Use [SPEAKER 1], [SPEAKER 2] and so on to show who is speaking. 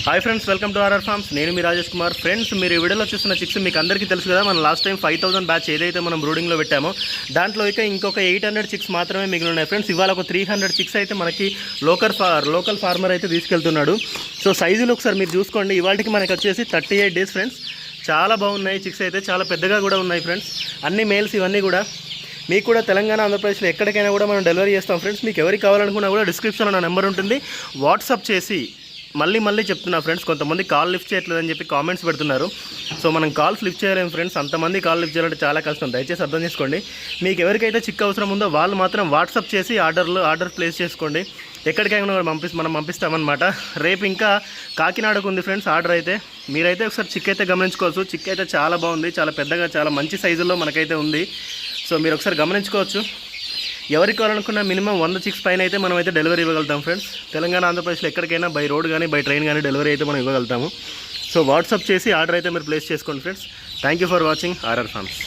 [SPEAKER 1] Hi friends, welcome to RR Farms. నేను మీ Rajesh Kumar. Friends, మీరు ఈ వీడియోలో చూస్తున్న చిక్స్ మీకు అందరికీ తెలుసు కదా. మనం లాస్ట్ టైం 5000 బ్యాచ్ ఏదైతే మనం బ్రూడింగ్లో పెట్టామో దాంట్లో ఇక ఇంకొక 800 చిక్స్ మాత్రమే మిగిలి ఉన్నాయి ఫ్రెండ్స్. ఇవాళ ఒక 300 చిక్స్ అయితే మనకి లోకల్ ఫార్మర్ అయితే తీసుకెళ్తున్నాడు. సో సైజులు ఒకసారి మీరు చూసుకోండి. ఇవాళకి మనకి వచ్చేసి 38 డేస్ ఫ్రెండ్స్. చాలా బాగున్నాయి చిక్స్ అయితే, చాలా పెద్దగా కూడా ఉన్నాయి ఫ్రెండ్స్. అన్ని మేల్స్ ఇవన్నీ కూడా మీకు కూడా తెలంగాణ, ఆంధ్రప్రదేశ్లో ఎక్కడికైనా కూడా మనం డెలివరీ చేస్తాం ఫ్రెండ్స్. మీకు ఎవరికి కావాలనుకున్నా కూడా డిస్క్రిప్షన్లో నా నెంబర్ ఉంటుంది. వాట్సాప్ చేసి మళ్ళీ చెప్తున్నా ఫ్రెండ్స్, కొంతమంది కాల్ లిఫ్ట్ చేయట్లేదని చెప్పి కామెంట్స్ పెడుతున్నారు. సో మనం కాల్స్ లిఫ్ట్ చేయలేము ఫ్రెండ్స్. అంతమంది కాల్ లిఫ్ట్ చేయాలంటే చాలా కష్టం. దయచేసి అర్థం చేసుకోండి. మీకు ఎవరికైతే చిక్ అవసరం ఉందో వాళ్ళు మాత్రం వాట్సాప్ చేసి ఆర్డర్ ప్లేస్ చేసుకోండి. ఎక్కడికైనా మనం పంపిస్తామన్నమాట. రేపు ఇంకా కాకినాడకు ఉంది ఫ్రెండ్స్ ఆర్డర్ అయితే. మీరైతే ఒకసారి చిక్ అయితే గమనించుకోవచ్చు. చిక్ అయితే చాలా బాగుంది, చాలా పెద్దగా, చాలా మంచి సైజుల్లో మనకైతే ఉంది. సో మీరు ఒకసారి గమనించుకోవచ్చు. ఎవరికి కావాలనుకున్న మినిమం 100 చిక్స్ పైన అయితే మనం అయితే డెలివరీ ఇవ్వగలుగుతాం ఫ్రెండ్స్. తెలంగాణ, ఆంధ్రప్రదేశ్లో ఎక్కడికైనా బై రోడ్ కానీ బై ట్రైన్ కానీ డెలివరీ అయితే మనం ఇవ్వగలుగుతాము. సో వాట్సాప్ చేసి ఆర్డర్ అయితే మీరు ప్లేస్ చేసుకోండి friends. Thank you for watching RR forms.